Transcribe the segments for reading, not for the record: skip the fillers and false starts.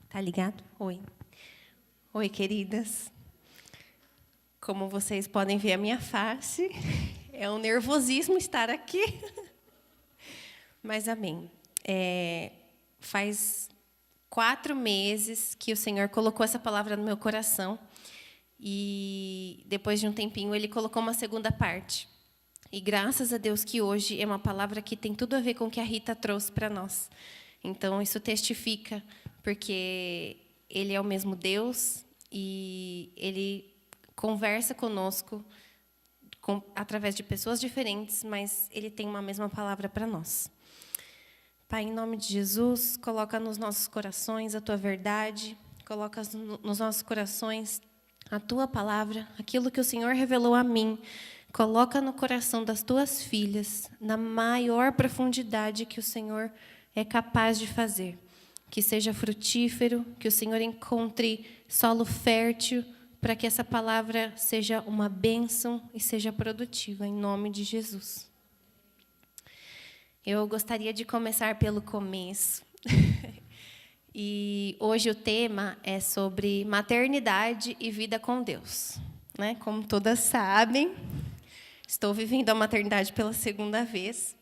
Tá ligado? Oi. Oi, queridas. Como vocês podem ver a minha face, é um nervosismo estar aqui. Mas amém. Faz 4 meses que o Senhor colocou essa palavra no meu coração. E depois de um tempinho, Ele colocou uma segunda parte. E graças a Deus que hoje é uma palavra que tem tudo a ver com o que a Rita trouxe para nós. Então, isso testifica, porque Ele é o mesmo Deus e Ele conversa conosco através de pessoas diferentes, mas Ele tem uma mesma palavra para nós. Pai, em nome de Jesus, coloca nos nossos corações a Tua verdade, coloca nos nossos corações a Tua palavra, aquilo que o Senhor revelou a mim. Coloca no coração das Tuas filhas, na maior profundidade que o Senhor é capaz de fazer. Que seja frutífero, que o Senhor encontre solo fértil, para que essa palavra seja uma bênção e seja produtiva, em nome de Jesus. Eu gostaria de começar pelo começo. E hoje o tema é sobre maternidade e vida com Deus. Né? Como todas sabem, estou vivendo a maternidade pela segunda vez.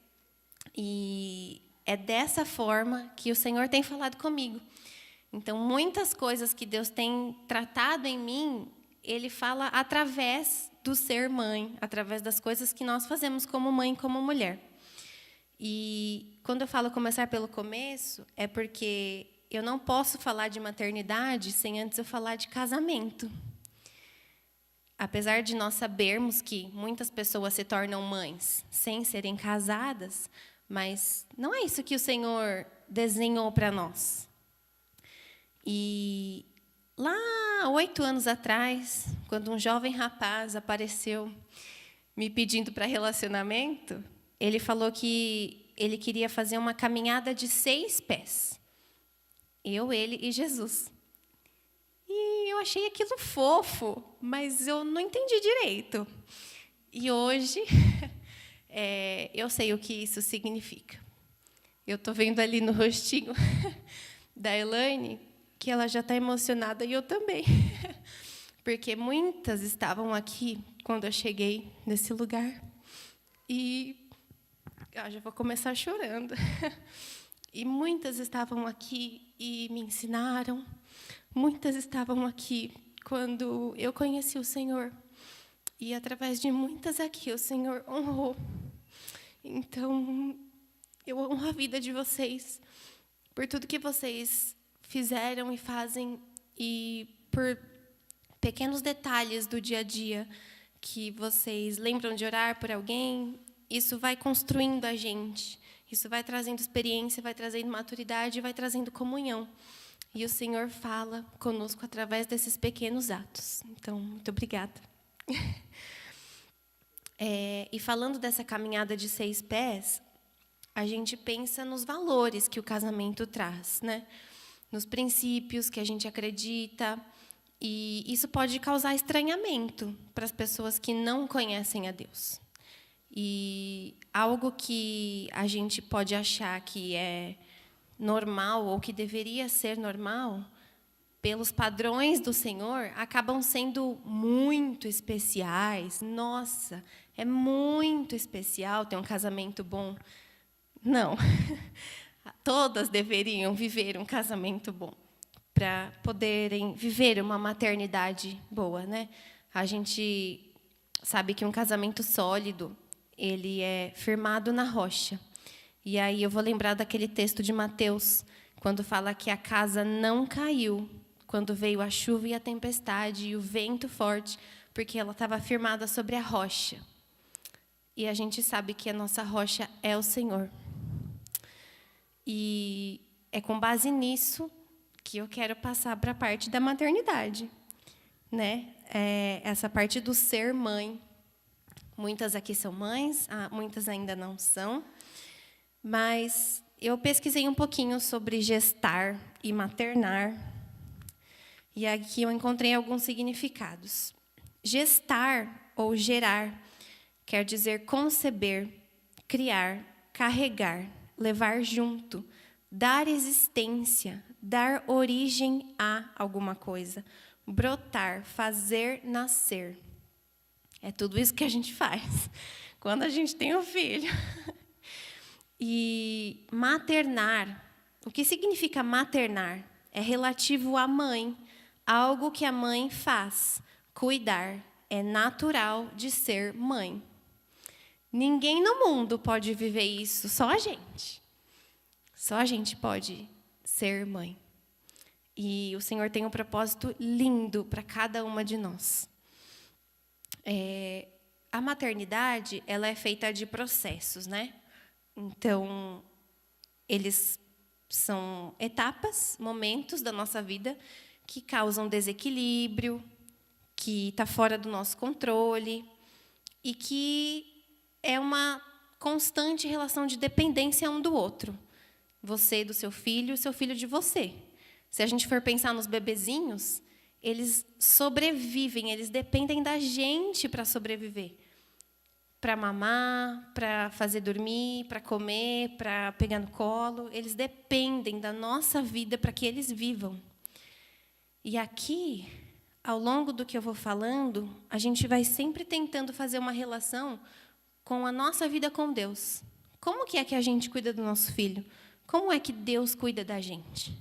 E é dessa forma que o Senhor tem falado comigo. Então, muitas coisas que Deus tem tratado em mim, Ele fala através do ser mãe, através das coisas que nós fazemos como mãe e como mulher. E quando eu falo começar pelo começo, é porque eu não posso falar de maternidade sem antes eu falar de casamento. Apesar de nós sabermos que muitas pessoas se tornam mães sem serem casadas, mas não é isso que o Senhor desenhou para nós. E lá, 8 anos atrás, quando um jovem rapaz apareceu me pedindo para relacionamento, ele falou que ele queria fazer uma caminhada de 6 pés. Eu, ele e Jesus. E eu achei aquilo fofo, mas eu não entendi direito. E hoje, eu sei o que isso significa. Eu estou vendo ali no rostinho da Elaine que ela já está emocionada, e eu também. Porque muitas estavam aqui quando eu cheguei nesse lugar. E já vou começar chorando. E muitas estavam aqui e me ensinaram. Muitas estavam aqui quando eu conheci o Senhor. E, através de muitas aqui, o Senhor honrou. Então, eu honro a vida de vocês, por tudo que vocês fizeram e fazem, e por pequenos detalhes do dia a dia que vocês lembram de orar por alguém. Isso vai construindo a gente. Isso vai trazendo experiência, vai trazendo maturidade, vai trazendo comunhão. E o Senhor fala conosco através desses pequenos atos. Então, muito obrigada. E falando dessa caminhada de 6 pés, a gente pensa nos valores que o casamento traz, né? Nos princípios que a gente acredita. E isso pode causar estranhamento para as pessoas que não conhecem a Deus. E algo que a gente pode achar que é normal ou que deveria ser normal, pelos padrões do Senhor, acabam sendo muito especiais. Nossa, é muito especial ter um casamento bom. Não. Todas deveriam viver um casamento bom para poderem viver uma maternidade boa, né? A gente sabe que um casamento sólido, ele é firmado na rocha. E aí eu vou lembrar daquele texto de Mateus, quando fala que a casa não caiu quando veio a chuva e a tempestade e o vento forte, porque ela estava firmada sobre a rocha. E a gente sabe que a nossa rocha é o Senhor. E é com base nisso que eu quero passar para a parte da maternidade, né? Essa parte do ser mãe. Muitas aqui são mães, muitas ainda não são. Mas eu pesquisei um pouquinho sobre gestar e maternar. E aqui eu encontrei alguns significados. Gestar ou gerar quer dizer conceber, criar, carregar, levar junto, dar existência, dar origem a alguma coisa, brotar, fazer nascer. É tudo isso que a gente faz quando a gente tem um filho. E maternar, o que significa maternar? É relativo à mãe, algo que a mãe faz, cuidar. É natural de ser mãe. Ninguém no mundo pode viver isso, só a gente. Só a gente pode ser mãe. E o Senhor tem um propósito lindo para cada uma de nós. A maternidade, ela é feita de processos, né? Então, eles são etapas, momentos da nossa vida que causam desequilíbrio, que está fora do nosso controle e que é uma constante relação de dependência um do outro. Você do seu filho, o seu filho de você. Se a gente for pensar nos bebezinhos, eles sobrevivem, eles dependem da gente para sobreviver. Para mamar, para fazer dormir, para comer, para pegar no colo. Eles dependem da nossa vida para que eles vivam. E aqui, ao longo do que eu vou falando, a gente vai sempre tentando fazer uma relação com a nossa vida com Deus. Como que é que a gente cuida do nosso filho? Como é que Deus cuida da gente?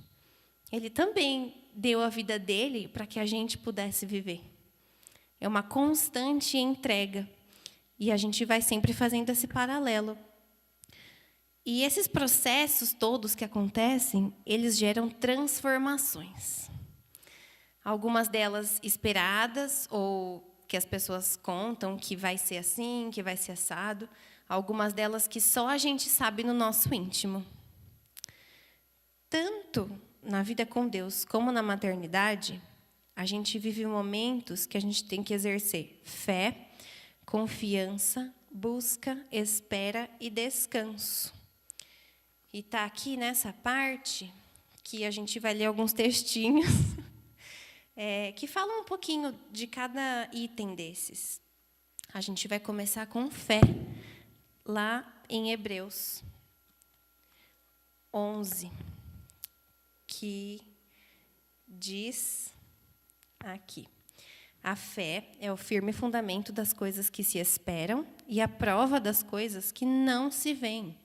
Ele também deu a vida dele para que a gente pudesse viver. É uma constante entrega. E a gente vai sempre fazendo esse paralelo. E esses processos todos que acontecem, eles geram transformações. Algumas delas esperadas, ou que as pessoas contam que vai ser assim, que vai ser assado. Algumas delas que só a gente sabe no nosso íntimo. Tanto na vida com Deus como na maternidade, a gente vive momentos que a gente tem que exercer fé, confiança, busca, espera e descanso. E está aqui nessa parte que a gente vai ler alguns textinhos que falam um pouquinho de cada item desses. A gente vai começar com fé, lá em Hebreus 11, que diz aqui: a fé é o firme fundamento das coisas que se esperam e a prova das coisas que não se veem.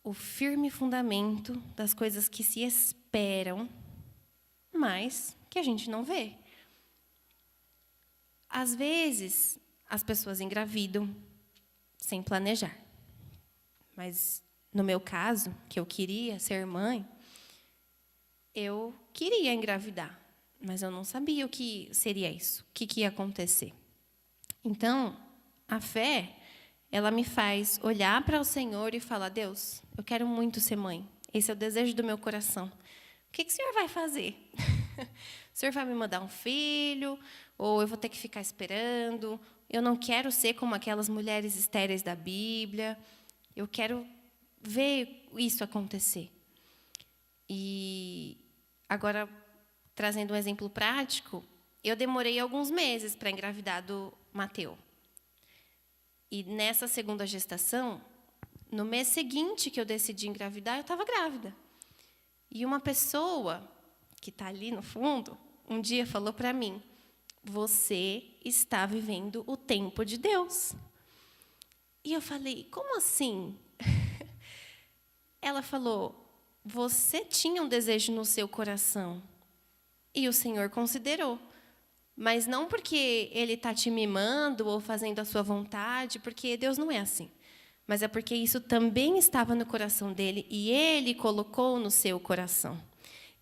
O firme fundamento das coisas que se esperam, mas que a gente não vê. Às vezes, as pessoas engravidam sem planejar. Mas, no meu caso, que eu queria ser mãe, eu queria engravidar. Mas eu não sabia o que seria isso, o que ia acontecer. Então, a fé, ela me faz olhar para o Senhor e falar: Deus, eu quero muito ser mãe. Esse é o desejo do meu coração. O que o Senhor vai fazer? O Senhor vai me mandar um filho? Ou eu vou ter que ficar esperando? Eu não quero ser como aquelas mulheres estéreis da Bíblia. Eu quero ver isso acontecer. E agora, trazendo um exemplo prático, eu demorei alguns meses para engravidar do Mateu. E nessa segunda gestação, no mês seguinte que eu decidi engravidar, eu estava grávida. E uma pessoa que está ali no fundo, um dia falou para mim: você está vivendo o tempo de Deus. E eu falei: como assim? Ela falou: você tinha um desejo no seu coração. E o Senhor considerou. Mas não porque Ele está te mimando ou fazendo a sua vontade, porque Deus não é assim. Mas é porque isso também estava no coração dele e Ele colocou no seu coração.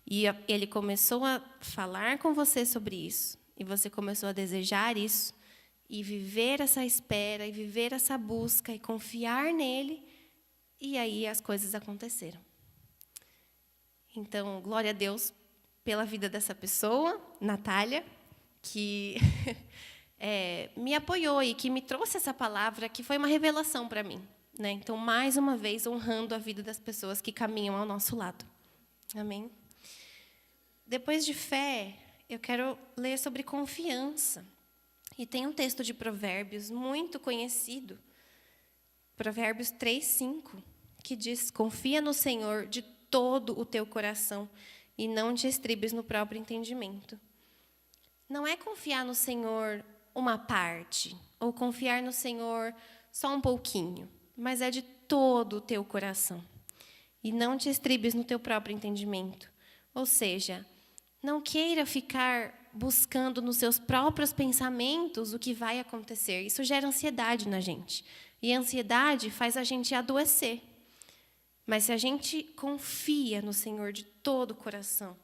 E Ele começou a falar com você sobre isso. E você começou a desejar isso. E viver essa espera, e viver essa busca, e confiar nele. E aí as coisas aconteceram. Então, glória a Deus pela vida dessa pessoa, Natália, que me apoiou e que me trouxe essa palavra, que foi uma revelação para mim. Né? Então, mais uma vez, honrando a vida das pessoas que caminham ao nosso lado. Amém? Depois de fé, eu quero ler sobre confiança. E tem um texto de Provérbios muito conhecido, Provérbios 3:5, que diz: confia no Senhor de todo o teu coração e não te estribes no próprio entendimento. Não é confiar no Senhor uma parte, ou confiar no Senhor só um pouquinho, mas é de todo o teu coração. E não te estribes no teu próprio entendimento. Ou seja, não queira ficar buscando nos seus próprios pensamentos o que vai acontecer. Isso gera ansiedade na gente. E a ansiedade faz a gente adoecer. Mas se a gente confia no Senhor de todo o coração,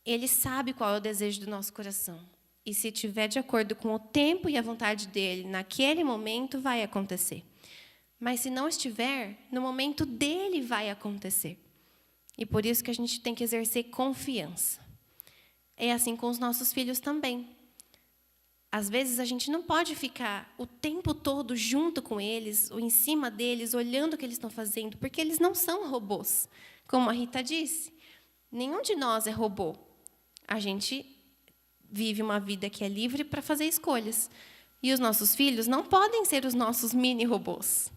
Ele sabe qual é o desejo do nosso coração. E se estiver de acordo com o tempo e a vontade dEle, naquele momento vai acontecer. Mas se não estiver, no momento dEle vai acontecer. E por isso que a gente tem que exercer confiança. É assim com os nossos filhos também. Às vezes a gente não pode ficar o tempo todo junto com eles, ou em cima deles, olhando o que eles estão fazendo, porque eles não são robôs. Como a Rita disse, nenhum de nós é robô. A gente vive uma vida que é livre para fazer escolhas. E os nossos filhos não podem ser os nossos mini-robôs.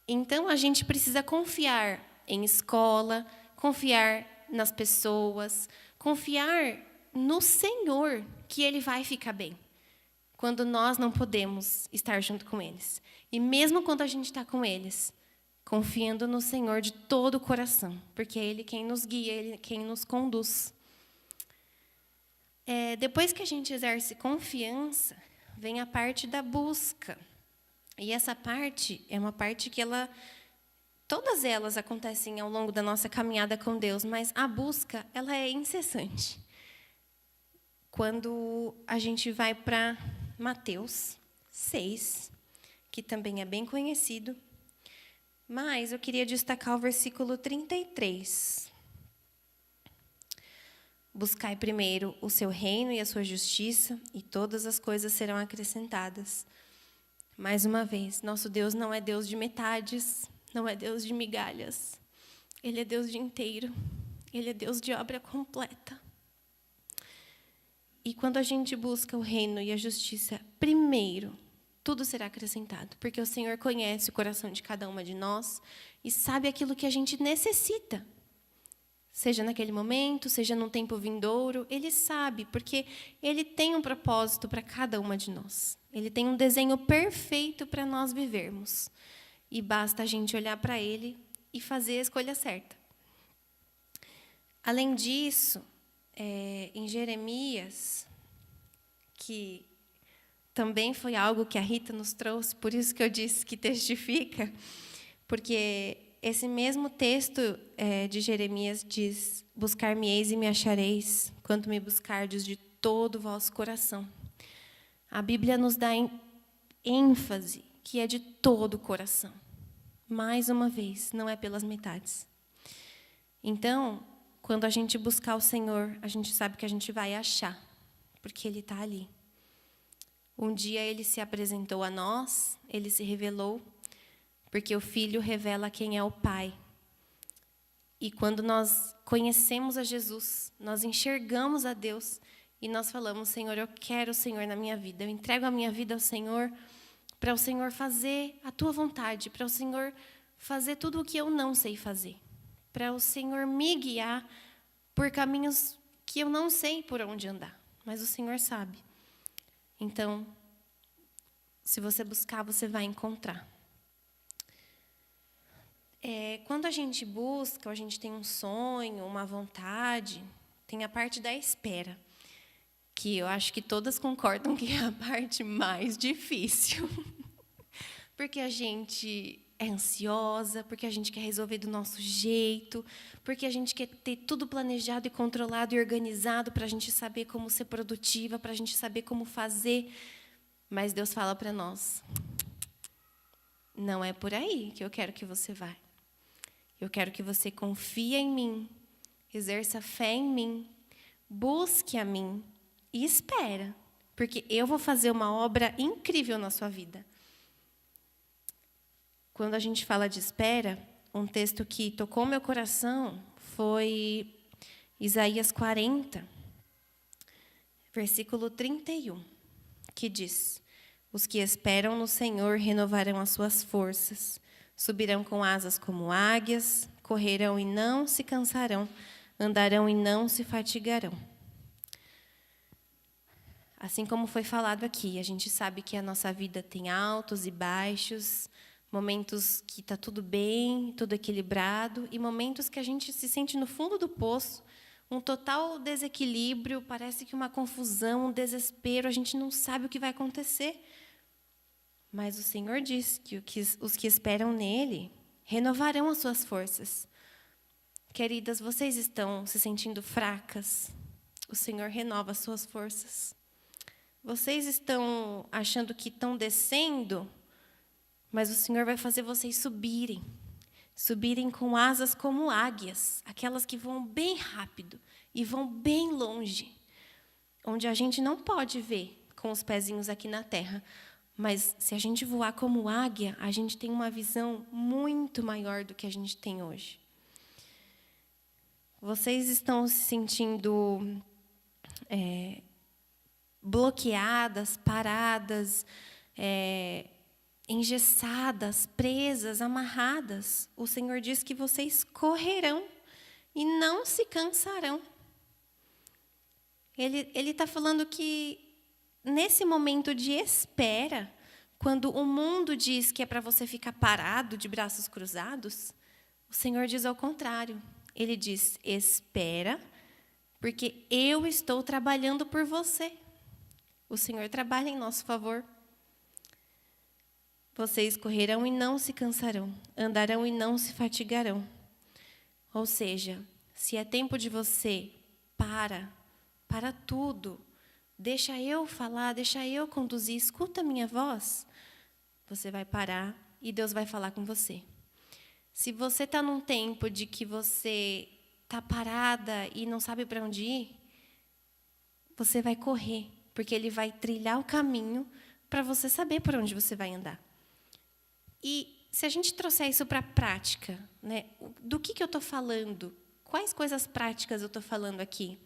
Então, a gente precisa confiar em escola, confiar nas pessoas, confiar no Senhor, que Ele vai ficar bem, quando nós não podemos estar junto com eles. E mesmo quando a gente está com eles, confiando no Senhor de todo o coração, porque é Ele quem nos guia, Ele quem nos conduz. Depois que a gente exerce confiança, vem a parte da busca. E essa parte é uma parte que todas elas acontecem ao longo da nossa caminhada com Deus, mas a busca, ela é incessante. Quando a gente vai para Mateus 6, que também é bem conhecido, mas eu queria destacar o versículo 33. Buscai primeiro o seu reino e a sua justiça, e todas as coisas serão acrescentadas. Mais uma vez, nosso Deus não é Deus de metades, não é Deus de migalhas. Ele é Deus de inteiro. Ele é Deus de obra completa. E quando a gente busca o reino e a justiça primeiro, tudo será acrescentado, porque o Senhor conhece o coração de cada uma de nós e sabe aquilo que a gente necessita. Seja naquele momento, seja num tempo vindouro, Ele sabe, porque Ele tem um propósito para cada uma de nós. Ele tem um desenho perfeito para nós vivermos. E basta a gente olhar para Ele e fazer a escolha certa. Além disso, em Jeremias, que também foi algo que a Rita nos trouxe, por isso que eu disse que testifica, porque esse mesmo texto de Jeremias diz: buscar-me-eis e me achareis, quando me buscardes de todo o vosso coração. A Bíblia nos dá ênfase que é de todo o coração. Mais uma vez, não é pelas metades. Então, quando a gente buscar o Senhor, a gente sabe que a gente vai achar, porque Ele está ali. Um dia Ele se apresentou a nós, Ele se revelou, porque o Filho revela quem é o Pai. E quando nós conhecemos a Jesus, nós enxergamos a Deus e nós falamos: Senhor, eu quero o Senhor na minha vida. Eu entrego a minha vida ao Senhor para o Senhor fazer a tua vontade, para o Senhor fazer tudo o que eu não sei fazer, para o Senhor me guiar por caminhos que eu não sei por onde andar, mas o Senhor sabe. Então, se você buscar, você vai encontrar. Quando a gente busca, a gente tem um sonho, uma vontade, tem a parte da espera, que eu acho que todas concordam que é a parte mais difícil. Porque a gente é ansiosa, porque a gente quer resolver do nosso jeito, porque a gente quer ter tudo planejado e controlado e organizado para a gente saber como ser produtiva, para a gente saber como fazer. Mas Deus fala para nós: não é por aí que eu quero que você vá. Eu quero que você confie em mim, exerça fé em mim, busque a mim e espera, porque eu vou fazer uma obra incrível na sua vida. Quando a gente fala de espera, um texto que tocou meu coração foi Isaías 40, versículo 31, que diz: os que esperam no Senhor renovarão as suas forças, Subirão com asas como águias, correrão e não se cansarão, andarão e não se fatigarão. Assim como foi falado aqui, a gente sabe que a nossa vida tem altos e baixos, momentos que está tudo bem, tudo equilibrado, e momentos que a gente se sente no fundo do poço, um total desequilíbrio, parece que uma confusão, um desespero, a gente não sabe o que vai acontecer. Mas o Senhor diz que os que esperam nele renovarão as suas forças. Queridas, vocês estão se sentindo fracas? O Senhor renova as suas forças. Vocês estão achando que estão descendo? Mas o Senhor vai fazer vocês subirem. Subirem com asas como águias, aquelas que vão bem rápido e vão bem longe, onde a gente não pode ver com os pezinhos aqui na terra. Mas se a gente voar como águia, a gente tem uma visão muito maior do que a gente tem hoje. Vocês estão se sentindo bloqueadas, paradas, engessadas, presas, amarradas. O Senhor diz que vocês correrão e não se cansarão. Ele está falando que nesse momento de espera, quando o mundo diz que é para você ficar parado, de braços cruzados, o Senhor diz ao contrário. Ele diz, espera, porque eu estou trabalhando por você. O Senhor trabalha em nosso favor. Vocês correrão e não se cansarão, andarão e não se fatigarão. Ou seja, se é tempo de você, para tudo. Deixa eu falar, deixa eu conduzir, escuta a minha voz. Você vai parar e Deus vai falar com você. Se você está num tempo de que você está parada e não sabe para onde ir, você vai correr, porque Ele vai trilhar o caminho para você saber por onde você vai andar. E se a gente trouxer isso para a prática, né, do que eu estou falando? Quais coisas práticas eu estou falando aqui?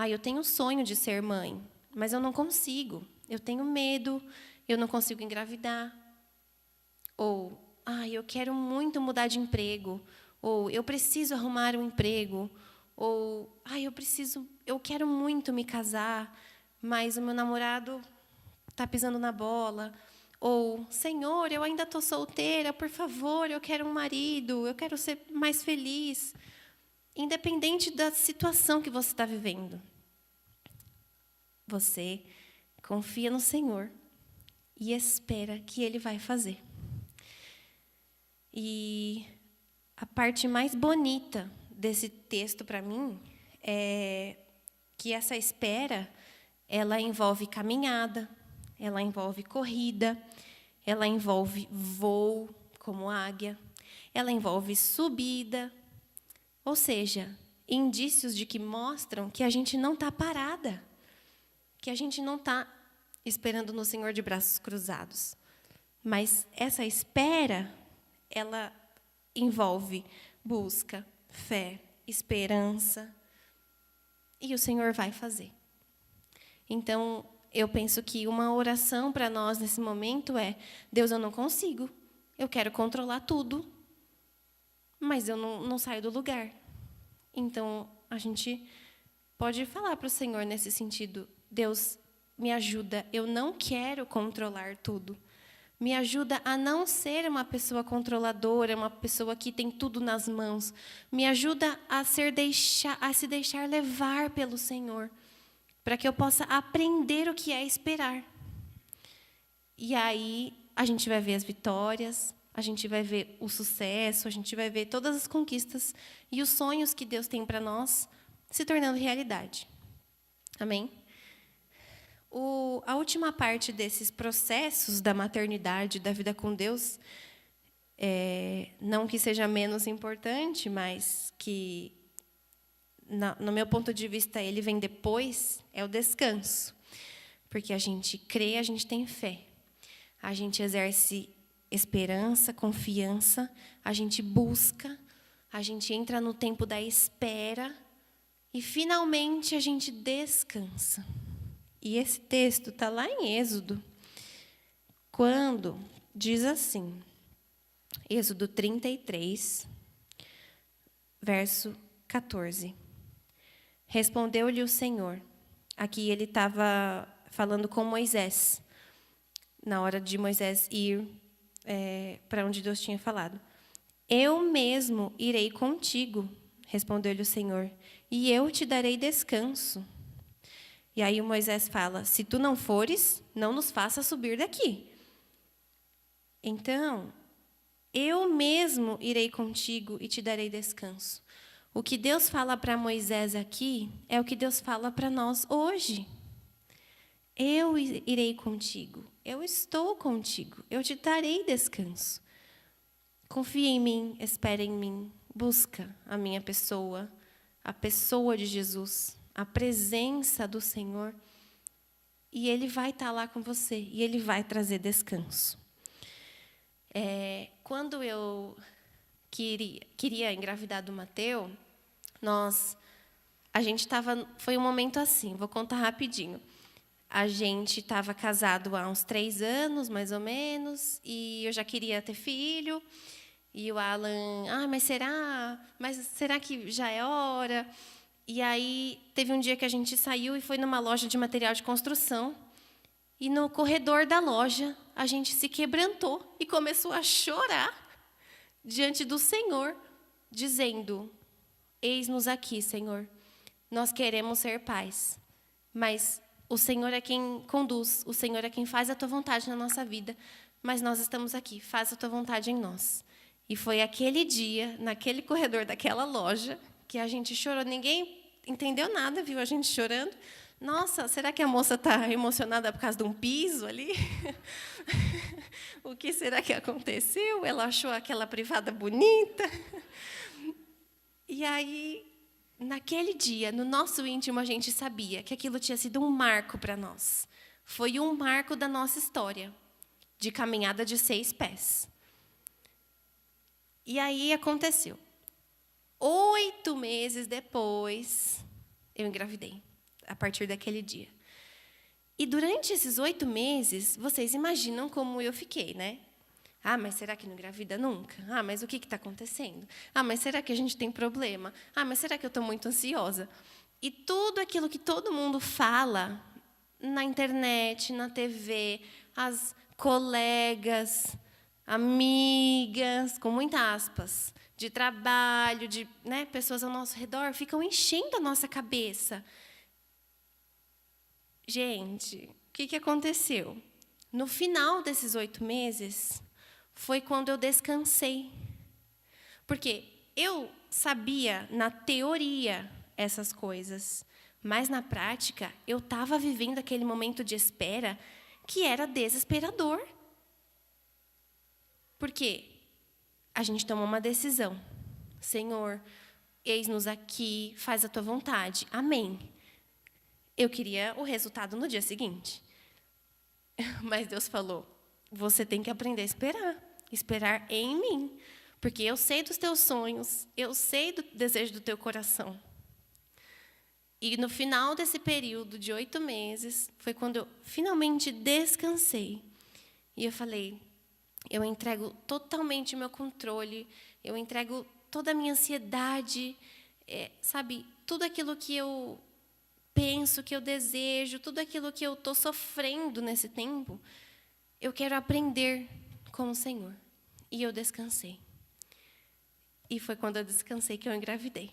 Eu tenho um sonho de ser mãe, mas eu não consigo. Eu tenho medo, eu não consigo engravidar. Ou, eu quero muito mudar de emprego. Ou, eu preciso arrumar um emprego. Ou, eu quero muito me casar, mas o meu namorado está pisando na bola. Ou, Senhor, eu ainda estou solteira, por favor, eu quero um marido, eu quero ser mais feliz. Independente da situação que você está vivendo. Você confia no Senhor e espera que Ele vai fazer. E a parte mais bonita desse texto para mim é que essa espera, ela envolve caminhada, ela envolve corrida, ela envolve voo, como águia, ela envolve subida, ou seja, indícios de que mostram que a gente não está parada, que a gente não está esperando no Senhor de braços cruzados. Mas essa espera, ela envolve busca, fé, esperança, e o Senhor vai fazer. Então, eu penso que uma oração para nós nesse momento é: Deus, eu não consigo, eu quero controlar tudo, mas eu não saio do lugar. Então, a gente pode falar para o Senhor nesse sentido: Deus, me ajuda, eu não quero controlar tudo. Me ajuda a não ser uma pessoa controladora, uma pessoa que tem tudo nas mãos. Me ajuda a se deixar levar pelo Senhor, para que eu possa aprender o que é esperar. E aí a gente vai ver as vitórias, a gente vai ver o sucesso, a gente vai ver todas as conquistas e os sonhos que Deus tem para nós se tornando realidade. Amém? A última parte desses processos da maternidade, da vida com Deus, não que seja menos importante, mas que, no meu ponto de vista, ele vem depois, é o descanso. Porque a gente crê, a gente tem fé. A gente exerce esperança, confiança, a gente busca, a gente entra no tempo da espera e, finalmente, a gente descansa. E esse texto está lá em Êxodo, quando diz assim: Êxodo 33, verso 14. Respondeu-lhe o Senhor. Aqui ele estava falando com Moisés, na hora de Moisés ir para onde Deus tinha falado. Eu mesmo irei contigo, respondeu-lhe o Senhor, e eu te darei descanso. E aí o Moisés fala, se tu não fores, não nos faça subir daqui. Então, eu mesmo irei contigo e te darei descanso. O que Deus fala para Moisés aqui é o que Deus fala para nós hoje. Eu irei contigo, eu estou contigo, eu te darei descanso. Confia em mim, espera em mim, busca a minha pessoa, a pessoa de Jesus, a presença do Senhor, e Ele vai estar lá com você, e Ele vai trazer descanso. Quando eu queria engravidar do Mateus, foi um momento assim, vou contar rapidinho. A gente estava casado há uns 3 anos, mais ou menos, e eu já queria ter filho. E o Alan, mas será que já é hora? E aí teve um dia que a gente saiu e foi numa loja de material de construção. E no corredor da loja, a gente se quebrantou e começou a chorar diante do Senhor, dizendo, eis-nos aqui, Senhor, nós queremos ser pais, mas o Senhor é quem conduz, o Senhor é quem faz a tua vontade na nossa vida, mas nós estamos aqui, faz a tua vontade em nós. E foi aquele dia, naquele corredor daquela loja, que a gente chorou. Ninguém entendeu nada, viu a gente chorando. Nossa, será que a moça está emocionada por causa de um piso ali? O que será que aconteceu? Ela achou aquela privada bonita. E aí, naquele dia, no nosso íntimo, a gente sabia que aquilo tinha sido um marco para nós. Foi um marco da nossa história, de caminhada de 6 pés. E aí aconteceu. 8 meses depois, eu engravidei, a partir daquele dia. E durante esses 8 meses, vocês imaginam como eu fiquei, né? Mas será que não engravida nunca? Mas o que está acontecendo? Mas será que a gente tem problema? Mas será que eu estou muito ansiosa? E tudo aquilo que todo mundo fala na internet, na TV, as colegas, amigas, com muitas aspas, de trabalho, de pessoas ao nosso redor, ficam enchendo a nossa cabeça. Gente, o que aconteceu? No final desses 8 meses, foi quando eu descansei. Porque eu sabia, na teoria, essas coisas, mas, na prática, eu estava vivendo aquele momento de espera que era desesperador. Porque a gente tomou uma decisão. Senhor, eis-nos aqui, faz a tua vontade. Amém. Eu queria o resultado no dia seguinte. Mas Deus falou, você tem que aprender a esperar em mim. Porque eu sei dos teus sonhos, eu sei do desejo do teu coração. E no final desse período de 8 meses, foi quando eu finalmente descansei. E eu falei, eu entrego totalmente o meu controle, eu entrego toda a minha ansiedade, tudo aquilo que eu penso, que eu desejo, tudo aquilo que eu estou sofrendo nesse tempo, eu quero aprender com o Senhor. E eu descansei. E foi quando eu descansei que eu engravidei.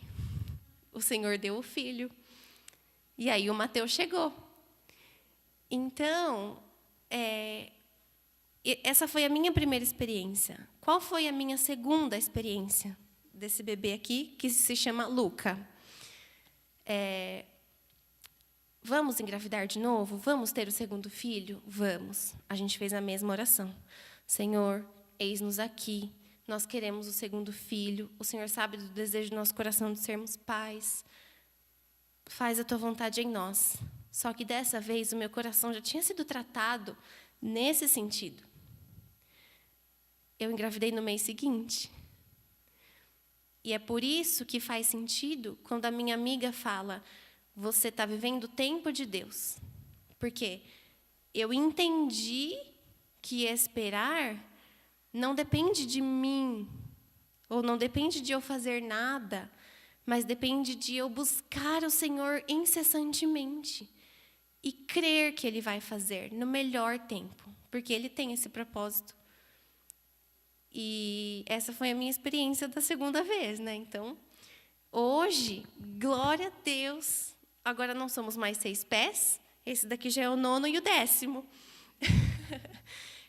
O Senhor deu o filho. E aí o Mateus chegou. Então, essa foi a minha primeira experiência. Qual foi a minha segunda experiência desse bebê aqui, que se chama Luca? Vamos engravidar de novo? Vamos ter o segundo filho? Vamos. A gente fez a mesma oração. Senhor, eis-nos aqui. Nós queremos o segundo filho. O Senhor sabe do desejo do nosso coração de sermos pais. Faz a tua vontade em nós. Só que dessa vez o meu coração já tinha sido tratado nesse sentido. Eu engravidei no mês seguinte. E é por isso que faz sentido quando a minha amiga fala, você está vivendo o tempo de Deus. Porque eu entendi que esperar não depende de mim, ou não depende de eu fazer nada, mas depende de eu buscar o Senhor incessantemente e crer que Ele vai fazer no melhor tempo, porque Ele tem esse propósito. E essa foi a minha experiência da segunda vez, né? Então, hoje, glória a Deus, agora não somos mais 6 pés, esse daqui já é o 9º e o 10º.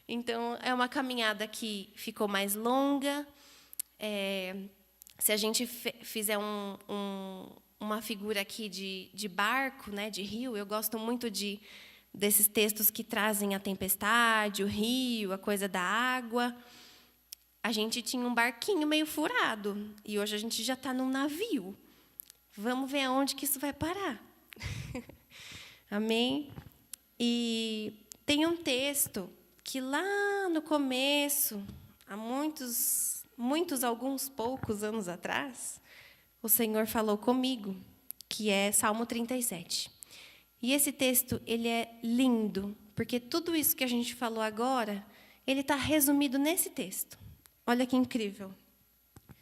Então, é uma caminhada que ficou mais longa. Se a gente fizer uma figura aqui de barco, né, de rio, eu gosto muito desses textos que trazem a tempestade, o rio, a coisa da água. A gente tinha um barquinho meio furado, e hoje a gente já está num navio. Vamos ver aonde que isso vai parar. Amém? E tem um texto que lá no começo, há alguns poucos anos atrás, o Senhor falou comigo, que é Salmo 37. E esse texto, ele é lindo, porque tudo isso que a gente falou agora, ele está resumido nesse texto. Olha que incrível.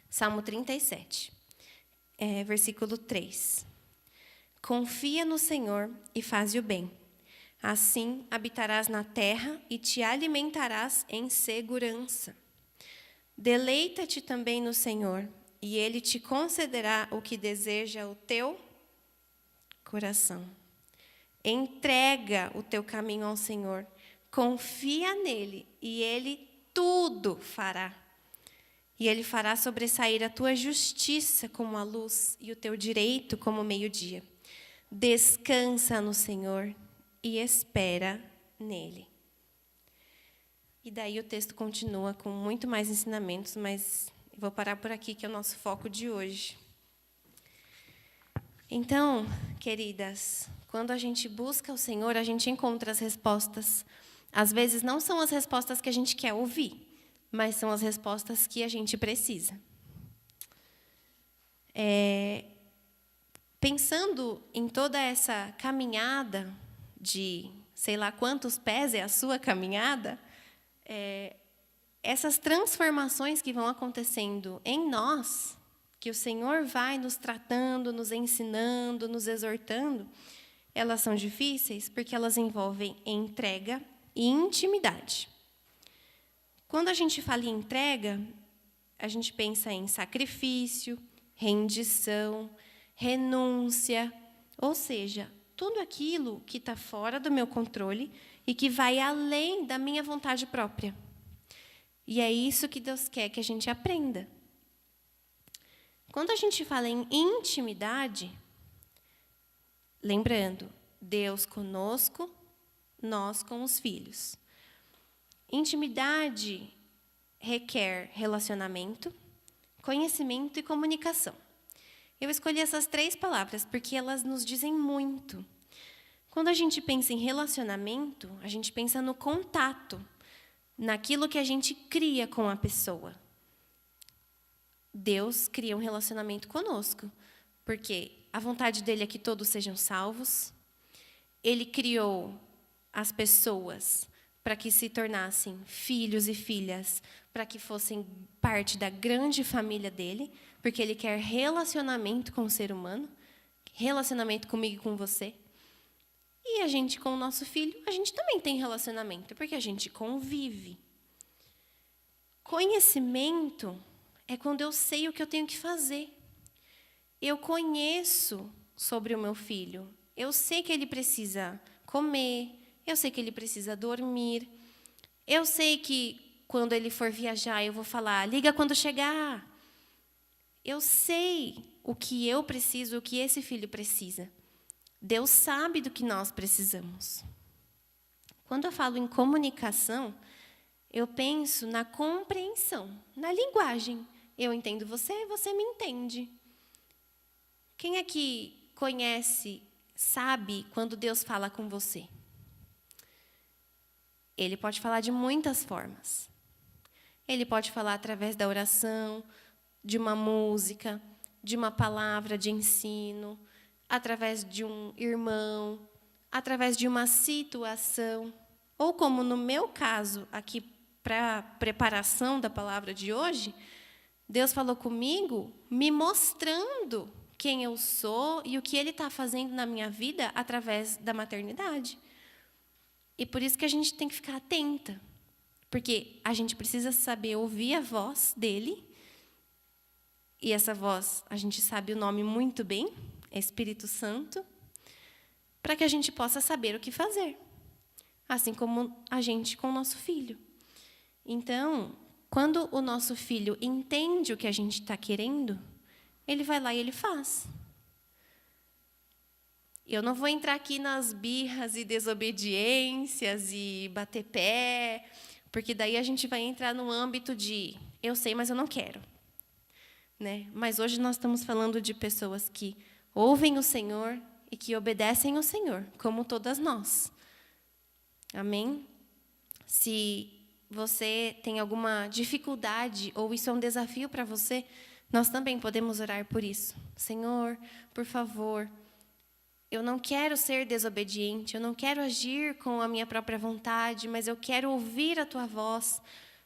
Salmo 37, versículo 3. Confia no Senhor e faze o bem. Assim habitarás na terra e te alimentarás em segurança. Deleita-te também no Senhor, e Ele te concederá o que deseja o teu coração. Entrega o teu caminho ao Senhor, confia nele, e Ele tudo fará. E Ele fará sobressair a tua justiça como a luz e o teu direito como o meio-dia. Descansa no Senhor e espera nele. E daí o texto continua com muito mais ensinamentos, mas eu vou parar por aqui, que é o nosso foco de hoje. Então, queridas, quando a gente busca o Senhor, a gente encontra as respostas. Às vezes não são as respostas que a gente quer ouvir, mas são as respostas que a gente precisa. Pensando em toda essa caminhada de sei lá quantos pés é a sua caminhada, essas transformações que vão acontecendo em nós, que o Senhor vai nos tratando, nos ensinando, nos exortando, elas são difíceis porque elas envolvem entrega e intimidade. Quando a gente fala em entrega, a gente pensa em sacrifício, rendição, renúncia, ou seja, tudo aquilo que está fora do meu controle e que vai além da minha vontade própria. E é isso que Deus quer que a gente aprenda. Quando a gente fala em intimidade, lembrando, Deus conosco, nós com os filhos. Intimidade requer relacionamento, conhecimento e comunicação. Eu escolhi essas 3 palavras porque elas nos dizem muito. Quando a gente pensa em relacionamento, a gente pensa no contato, naquilo que a gente cria com a pessoa. Deus cria um relacionamento conosco, porque a vontade dele é que todos sejam salvos. Ele criou as pessoas para que se tornassem filhos e filhas, para que fossem parte da grande família dele, porque ele quer relacionamento com o ser humano, relacionamento comigo e com você. E a gente, com o nosso filho, a gente também tem relacionamento, porque a gente convive. Conhecimento é quando eu sei o que eu tenho que fazer. Eu conheço sobre o meu filho. Eu sei que ele precisa comer, eu sei que ele precisa dormir. Eu sei que quando ele for viajar, eu vou falar, liga quando chegar. Eu sei o que eu preciso, o que esse filho precisa. Deus sabe do que nós precisamos. Quando eu falo em comunicação, eu penso na compreensão, na linguagem. Eu entendo você, você me entende. Quem aqui conhece, sabe quando Deus fala com você? Ele pode falar de muitas formas. Ele pode falar através da oração, de uma música, de uma palavra de ensino, através de um irmão, através de uma situação, ou como no meu caso, aqui para a preparação da palavra de hoje, Deus falou comigo, me mostrando quem eu sou e o que Ele está fazendo na minha vida através da maternidade. E por isso que a gente tem que ficar atenta, porque a gente precisa saber ouvir a voz dEle, e essa voz, a gente sabe o nome muito bem, é Espírito Santo, para que a gente possa saber o que fazer, assim como a gente com o nosso filho. Então, quando o nosso filho entende o que a gente está querendo, ele vai lá e ele faz. Eu não vou entrar aqui nas birras e desobediências e bater pé, porque daí a gente vai entrar no âmbito de eu sei, mas eu não quero. Né? Mas hoje nós estamos falando de pessoas que ouvem o Senhor e que obedecem ao Senhor, como todas nós. Amém? Se você tem alguma dificuldade ou isso é um desafio para você, nós também podemos orar por isso. Senhor, por favor, eu não quero ser desobediente, eu não quero agir com a minha própria vontade, mas eu quero ouvir a Tua voz.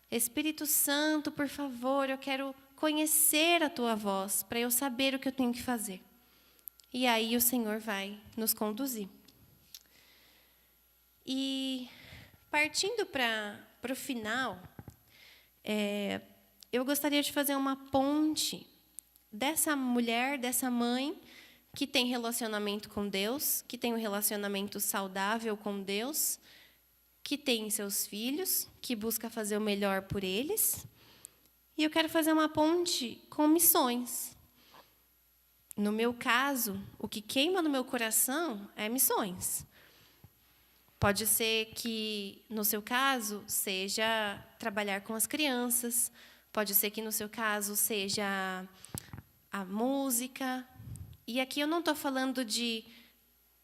Espírito Santo, por favor, eu quero conhecer a Tua voz, para eu saber o que eu tenho que fazer. E aí o Senhor vai nos conduzir. E partindo para o final, eu gostaria de fazer uma ponte dessa mulher, dessa mãe, que tem relacionamento com Deus, que tem um relacionamento saudável com Deus, que tem seus filhos, que busca fazer o melhor por eles. E eu quero fazer uma ponte com missões. No meu caso, o que queima no meu coração é missões. Pode ser que, no seu caso, seja trabalhar com as crianças. Pode ser que, no seu caso, seja a música. E aqui eu não estou falando de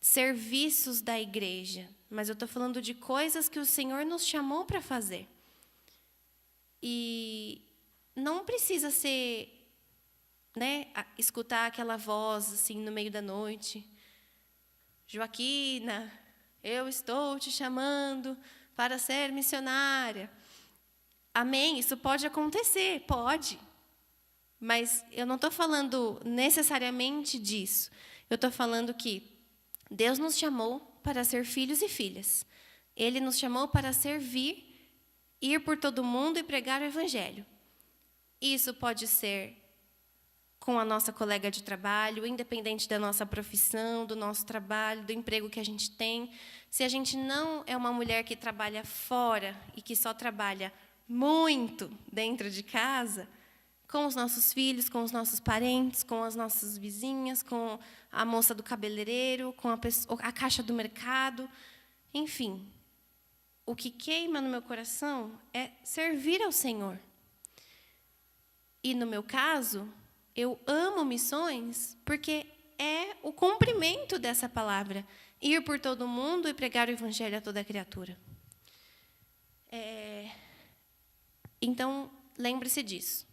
serviços da igreja, mas eu estou falando de coisas que o Senhor nos chamou para fazer. E não precisa ser, né, escutar aquela voz assim no meio da noite. Joaquina, eu estou te chamando para ser missionária. Amém? Isso pode acontecer, pode. Mas eu não estou falando necessariamente disso. Eu estou falando que Deus nos chamou para ser filhos e filhas. Ele nos chamou para servir, ir por todo mundo e pregar o Evangelho. Isso pode ser com a nossa colega de trabalho, independente da nossa profissão, do nosso trabalho, do emprego que a gente tem. Se a gente não é uma mulher que trabalha fora e que só trabalha muito dentro de casa, com os nossos filhos, com os nossos parentes, com as nossas vizinhas, com a moça do cabeleireiro, com a caixa do mercado, enfim. O que queima no meu coração é servir ao Senhor. E, no meu caso, eu amo missões porque é o cumprimento dessa palavra. Ir por todo mundo e pregar o Evangelho a toda criatura. Então, lembre-se disso.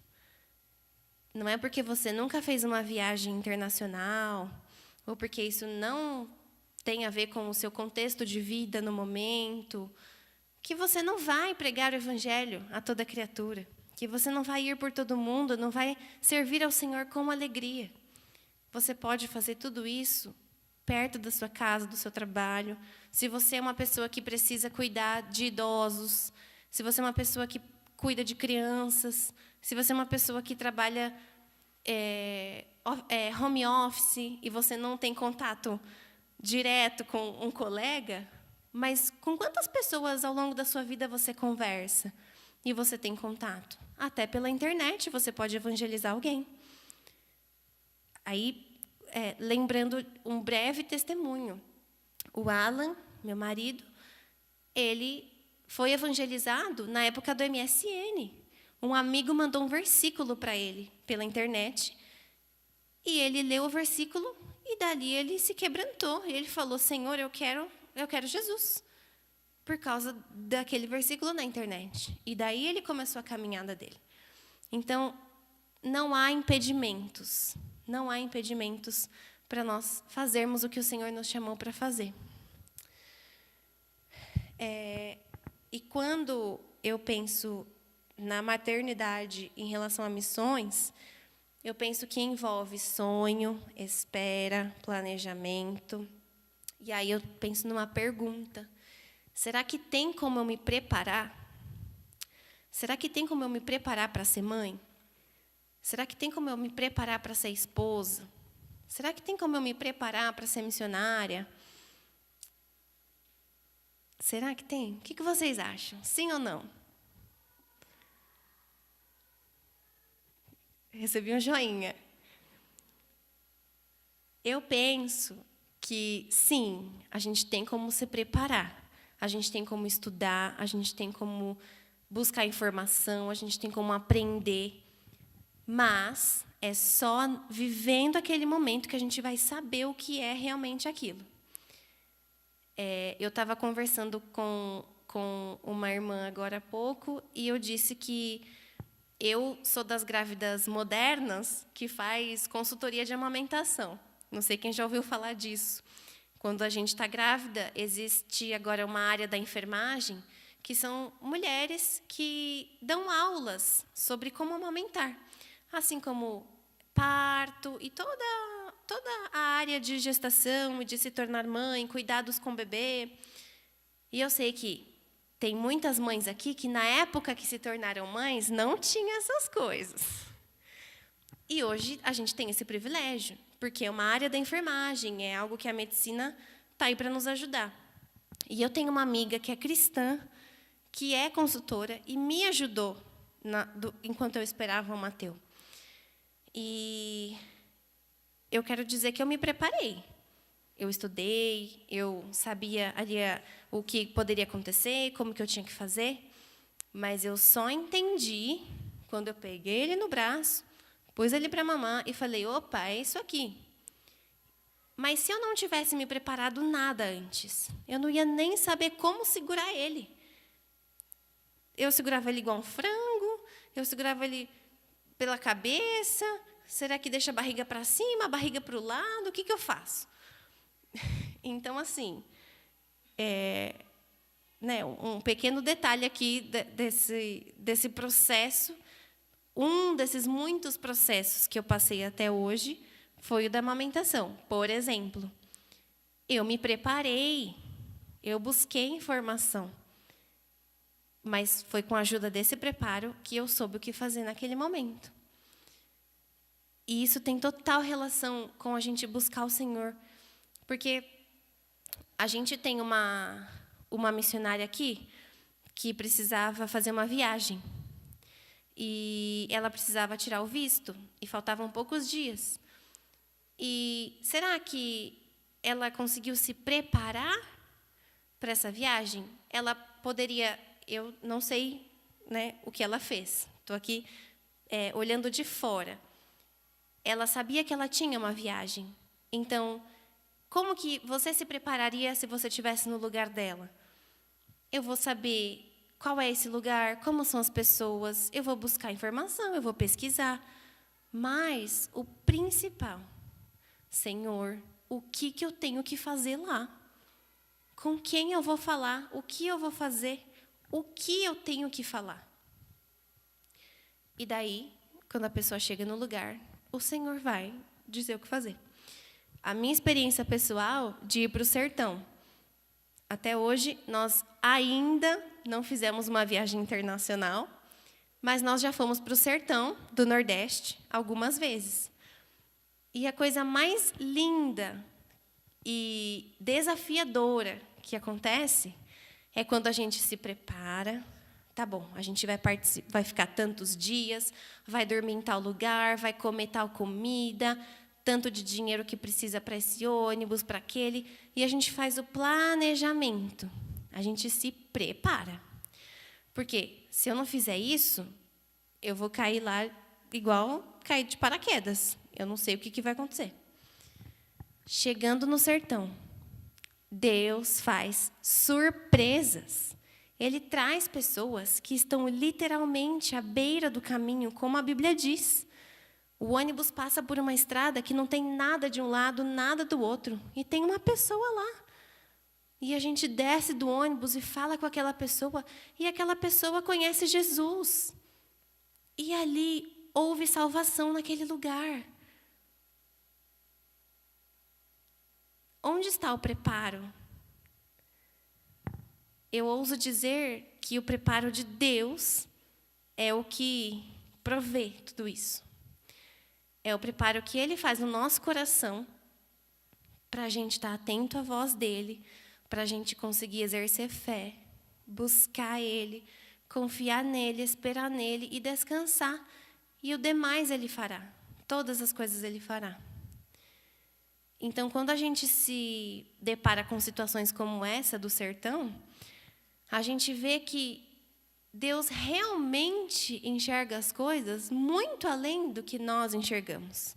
Não é porque você nunca fez uma viagem internacional, ou porque isso não tem a ver com o seu contexto de vida no momento, que você não vai pregar o Evangelho a toda criatura, que você não vai ir por todo mundo, não vai servir ao Senhor com alegria. Você pode fazer tudo isso perto da sua casa, do seu trabalho. Se você é uma pessoa que precisa cuidar de idosos, se você é uma pessoa que cuida de crianças, se você é uma pessoa que trabalha home office e você não tem contato direto com um colega, mas com quantas pessoas ao longo da sua vida você conversa e você tem contato? Até pela internet você pode evangelizar alguém. Aí, lembrando um breve testemunho. O Alan, meu marido, ele foi evangelizado na época do MSN. Um amigo mandou um versículo para ele pela internet. E ele leu o versículo e dali ele se quebrantou. E ele falou: Senhor, eu quero Jesus. Por causa daquele versículo na internet. E daí ele começou a caminhada dele. Então, não há impedimentos. Não há impedimentos para nós fazermos o que o Senhor nos chamou para fazer. E quando eu penso na maternidade em relação a missões, eu penso que envolve sonho, espera, planejamento. E aí eu penso numa pergunta: será que tem como eu me preparar? Será que tem como eu me preparar para ser mãe? Será que tem como eu me preparar para ser esposa? Será que tem como eu me preparar para ser missionária? Será que tem? O que vocês acham? Sim ou não? Recebi um joinha. Eu penso que, sim, a gente tem como se preparar. A gente tem como estudar, a gente tem como buscar informação, a gente tem como aprender. Mas é só vivendo aquele momento que a gente vai saber o que é realmente aquilo. Eu estava conversando com uma irmã agora há pouco e eu disse que eu sou das grávidas modernas que faz consultoria de amamentação. Não sei quem já ouviu falar disso. Quando a gente está grávida, existe agora uma área da enfermagem que são mulheres que dão aulas sobre como amamentar, assim como parto e toda a área de gestação e de se tornar mãe, cuidados com o bebê. E eu sei que tem muitas mães aqui que, na época que se tornaram mães, não tinha essas coisas. E hoje a gente tem esse privilégio, porque é uma área da enfermagem, é algo que a medicina está aí para nos ajudar. E eu tenho uma amiga que é cristã, que é consultora, e me ajudou enquanto eu esperava o Mateus. E eu quero dizer que eu me preparei. Eu estudei, eu sabia ali o que poderia acontecer, como que eu tinha que fazer, mas eu só entendi quando eu peguei ele no braço, pus ele para mamar e falei: opa, é isso aqui. Mas se eu não tivesse me preparado nada antes, eu não ia nem saber como segurar ele. Eu segurava ele igual um frango, eu segurava ele pela cabeça. Será que deixa a barriga para cima, a barriga para o lado? O que eu faço? Então, assim, um pequeno detalhe aqui desse processo. Um desses muitos processos que eu passei até hoje foi o da amamentação. Por exemplo, eu me preparei, eu busquei informação, mas foi com a ajuda desse preparo que eu soube o que fazer naquele momento. E isso tem total relação com a gente buscar o Senhor, porque a gente tem uma missionária aqui que precisava fazer uma viagem. E ela precisava tirar o visto, e faltavam poucos dias. E será que ela conseguiu se preparar para essa viagem? Ela poderia, eu não sei, né, o que ela fez. Estou aqui olhando de fora. Ela sabia que ela tinha uma viagem. Então, como que você se prepararia se você estivesse no lugar dela? Eu vou saber qual é esse lugar, como são as pessoas, eu vou buscar informação, eu vou pesquisar. Mas o principal, Senhor, o que eu tenho que fazer lá? Com quem eu vou falar? O que eu vou fazer? O que eu tenho que falar? E daí, quando a pessoa chega no lugar, o Senhor vai dizer o que fazer. A minha experiência pessoal de ir para o sertão. Até hoje, nós ainda não fizemos uma viagem internacional, mas nós já fomos para o sertão do Nordeste algumas vezes. E a coisa mais linda e desafiadora que acontece é quando a gente se prepara. Tá bom, a gente vai ficar tantos dias, vai dormir em tal lugar, vai comer tal comida, tanto de dinheiro que precisa para esse ônibus, para aquele, e a gente faz o planejamento. A gente se prepara. Porque se eu não fizer isso, eu vou cair lá igual cair de paraquedas. Eu não sei o que vai acontecer. Chegando no sertão, Deus faz surpresas. Ele traz pessoas que estão literalmente à beira do caminho, como a Bíblia diz. O ônibus passa por uma estrada que não tem nada de um lado, nada do outro, e tem uma pessoa lá. E a gente desce do ônibus e fala com aquela pessoa, e aquela pessoa conhece Jesus. E ali houve salvação naquele lugar. Onde está o preparo? Eu ouso dizer que o preparo de Deus é o que provê tudo isso. É o preparo que Ele faz no nosso coração para a gente estar atento à voz dEle, para a gente conseguir exercer fé, buscar Ele, confiar nele, esperar nele e descansar. E o demais Ele fará. Todas as coisas Ele fará. Então, quando a gente se depara com situações como essa do sertão, a gente vê que Deus realmente enxerga as coisas muito além do que nós enxergamos.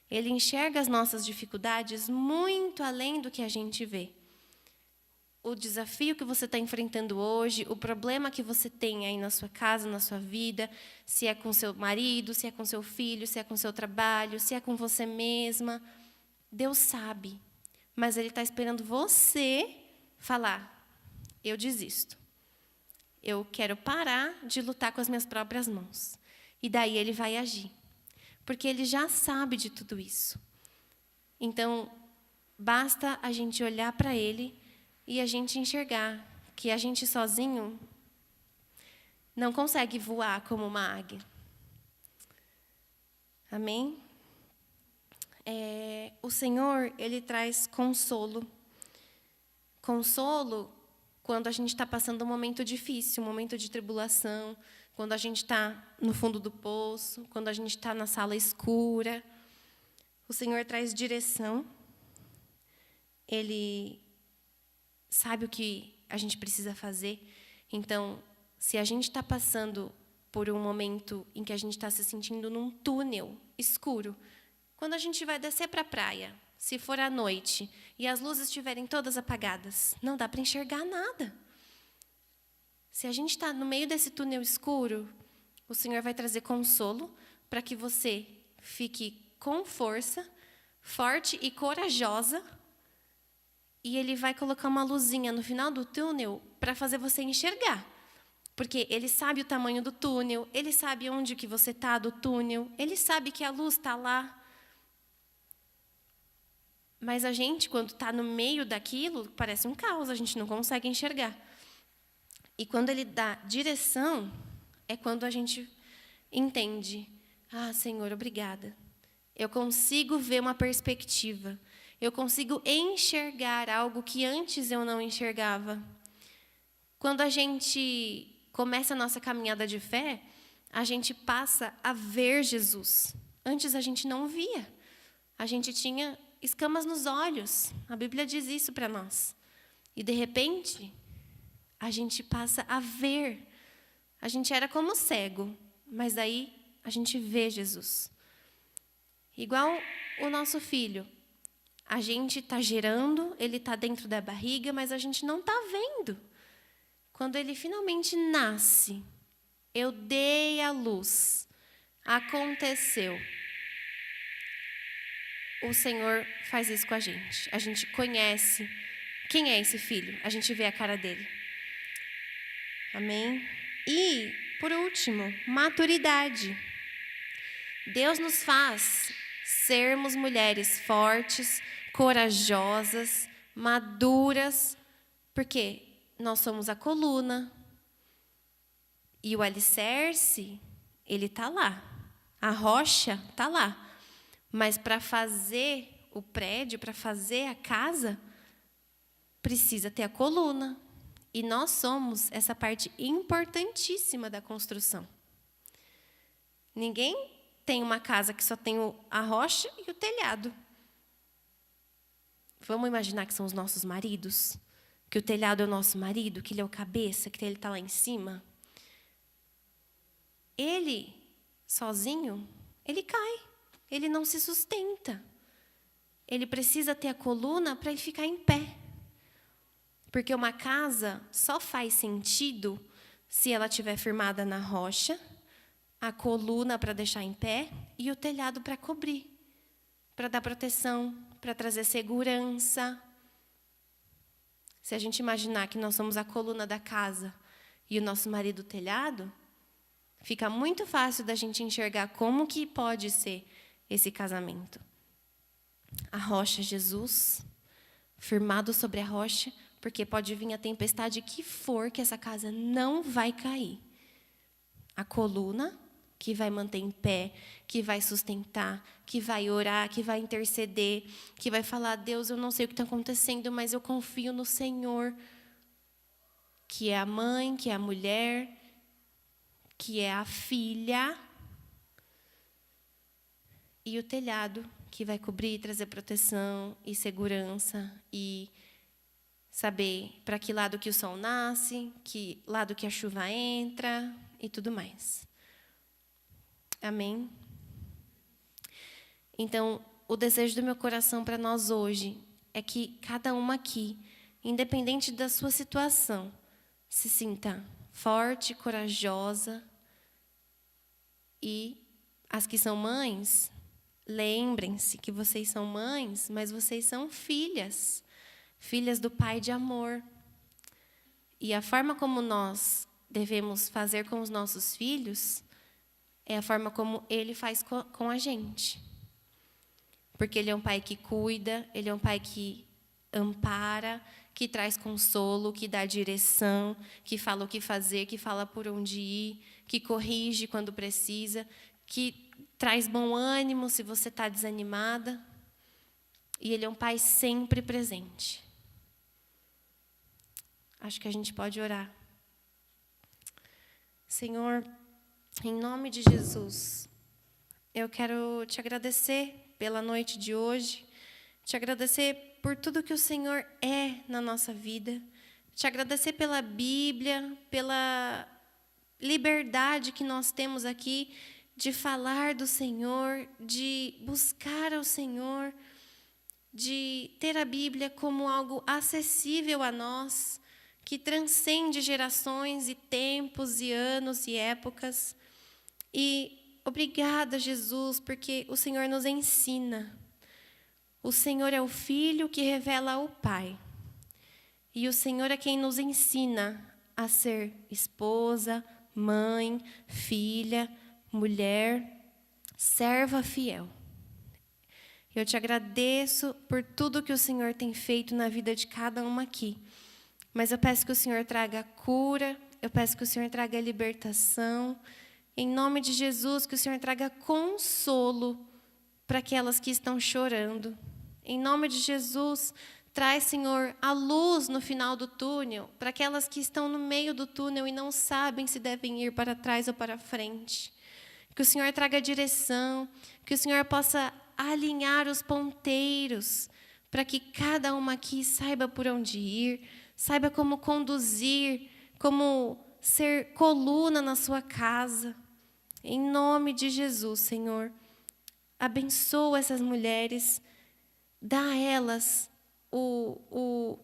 Ele enxerga as nossas dificuldades muito além do que a gente vê. O desafio que você está enfrentando hoje, o problema que você tem aí na sua casa, na sua vida, se é com seu marido, se é com seu filho, se é com seu trabalho, se é com você mesma, Deus sabe. Mas Ele está esperando você falar, eu desisto. Eu quero parar de lutar com as minhas próprias mãos. E daí Ele vai agir. Porque Ele já sabe de tudo isso. Então, basta a gente olhar para Ele e a gente enxergar que a gente sozinho não consegue voar como uma águia. Amém? O Senhor, Ele traz consolo. Consolo quando a gente está passando um momento difícil, um momento de tribulação, quando a gente está no fundo do poço, quando a gente está na sala escura. O Senhor traz direção. Ele sabe o que a gente precisa fazer. Então, se a gente está passando por um momento em que a gente está se sentindo num túnel escuro, quando a gente vai descer para a praia, se for à noite, e as luzes estiverem todas apagadas, não dá para enxergar nada. Se a gente está no meio desse túnel escuro, o Senhor vai trazer consolo para que você fique com força, forte e corajosa, e Ele vai colocar uma luzinha no final do túnel para fazer você enxergar. Porque Ele sabe o tamanho do túnel, Ele sabe onde que você está do túnel, Ele sabe que a luz está lá. Mas a gente, quando está no meio daquilo, parece um caos, a gente não consegue enxergar. E quando Ele dá direção, é quando a gente entende. Ah, Senhor, obrigada. Eu consigo ver uma perspectiva. Eu consigo enxergar algo que antes eu não enxergava. Quando a gente começa a nossa caminhada de fé, a gente passa a ver Jesus. Antes a gente não via. A gente tinha escamas nos olhos. A Bíblia diz isso para nós. E, de repente, a gente passa a ver. A gente era como cego, mas aí a gente vê Jesus. Igual o nosso filho. A gente está gerando, ele está dentro da barriga, mas a gente não está vendo. Quando ele finalmente nasce, eu dei a luz, aconteceu. O Senhor faz isso com a gente. A gente conhece quem é esse filho, a gente vê a cara dele. Amém? E, por último, maturidade. Deus nos faz sermos mulheres fortes, corajosas, maduras, porque nós somos a coluna e o alicerce, ele está lá. A rocha está lá. Mas para fazer o prédio, para fazer a casa, precisa ter a coluna. E nós somos essa parte importantíssima da construção. Ninguém tem uma casa que só tem a rocha e o telhado. Vamos imaginar que são os nossos maridos, que o telhado é o nosso marido, que ele é o cabeça, que ele está lá em cima. Ele, sozinho, ele cai, ele não se sustenta. Ele precisa ter a coluna para ele ficar em pé. Porque uma casa só faz sentido se ela estiver firmada na rocha, a coluna para deixar em pé e o telhado para cobrir, para dar proteção, para trazer segurança. Se a gente imaginar que nós somos a coluna da casa e o nosso marido o telhado, fica muito fácil da gente enxergar como que pode ser esse casamento. A rocha, Jesus, firmado sobre a rocha, porque pode vir a tempestade que for, que essa casa não vai cair. A coluna, que vai manter em pé, que vai sustentar, que vai orar, que vai interceder, que vai falar: Deus, eu não sei o que está acontecendo, mas eu confio no Senhor. Que é a mãe, que é a mulher, que é a filha. E o telhado, que vai cobrir, trazer proteção e segurança e saber para que lado que o sol nasce, que lado que a chuva entra e tudo mais. Amém? Então, o desejo do meu coração para nós hoje é que cada uma aqui, independente da sua situação, se sinta forte, corajosa. E as que são mães, lembrem-se que vocês são mães, mas vocês são filhas, filhas do Pai de amor. E a forma como nós devemos fazer com os nossos filhos é a forma como Ele faz com a gente. Porque Ele é um Pai que cuida, Ele é um Pai que ampara, que traz consolo, que dá direção, que fala o que fazer, que fala por onde ir, que corrige quando precisa, que traz bom ânimo se você está desanimada. E Ele é um Pai sempre presente. Acho que a gente pode orar. Senhor, em nome de Jesus, eu quero te agradecer pela noite de hoje, te agradecer por tudo que o Senhor é na nossa vida, te agradecer pela Bíblia, pela liberdade que nós temos aqui de falar do Senhor, de buscar ao Senhor, de ter a Bíblia como algo acessível a nós, que transcende gerações e tempos e anos e épocas. E obrigada, Jesus, porque o Senhor nos ensina. O Senhor é o Filho que revela o Pai. E o Senhor é quem nos ensina a ser esposa, mãe, filha, mulher, serva fiel. Eu te agradeço por tudo que o Senhor tem feito na vida de cada uma aqui. Mas eu peço que o Senhor traga cura, eu peço que o Senhor traga libertação. Em nome de Jesus, que o Senhor traga consolo para aquelas que estão chorando. Em nome de Jesus, traz, Senhor, a luz no final do túnel, para aquelas que estão no meio do túnel e não sabem se devem ir para trás ou para frente. Que o Senhor traga direção, que o Senhor possa alinhar os ponteiros, para que cada uma aqui saiba por onde ir, saiba como conduzir, como ser coluna na sua casa. Em nome de Jesus, Senhor, abençoa essas mulheres, dá a elas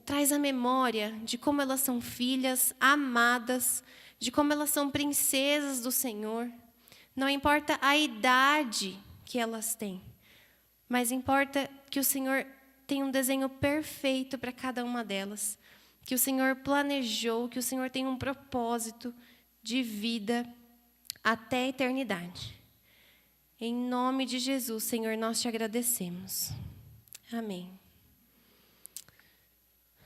traz a memória de como elas são filhas amadas, de como elas são princesas do Senhor. Não importa a idade que elas têm, mas importa que o Senhor tem um desenho perfeito para cada uma delas, que o Senhor planejou, que o Senhor tem um propósito de vida até a eternidade. Em nome de Jesus, Senhor, nós te agradecemos. Amém.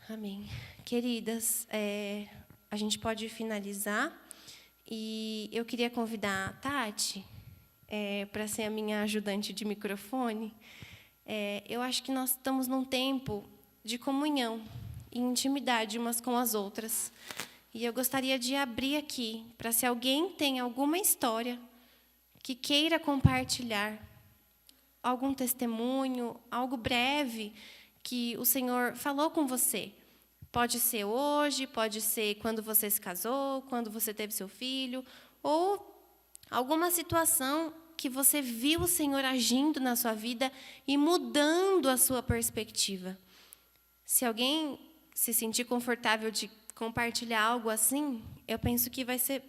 Amém. Queridas, a gente pode finalizar. E eu queria convidar a Tati para ser a minha ajudante de microfone. Eu acho que nós estamos num tempo de comunhão e intimidade umas com as outras. E eu gostaria de abrir aqui para, se alguém tem alguma história que queira compartilhar, algum testemunho, algo breve que o Senhor falou com você. Pode ser hoje, pode ser quando você se casou, quando você teve seu filho, ou alguma situação que você viu o Senhor agindo na sua vida e mudando a sua perspectiva. Se alguém se sentir confortável de compartilhar algo assim, eu penso que vai ser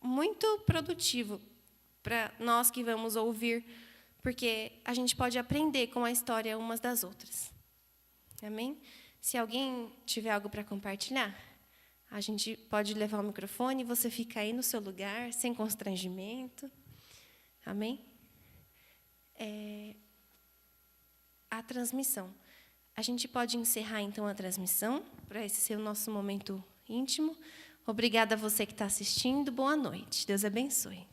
muito produtivo para nós que vamos ouvir, porque a gente pode aprender com a história umas das outras. Amém? Se alguém tiver algo para compartilhar, a gente pode levar o microfone e você fica aí no seu lugar, sem constrangimento. Amém? A transmissão. A gente pode encerrar, então, a transmissão, para esse ser o nosso momento íntimo. Obrigada a você que está assistindo. Boa noite. Deus abençoe.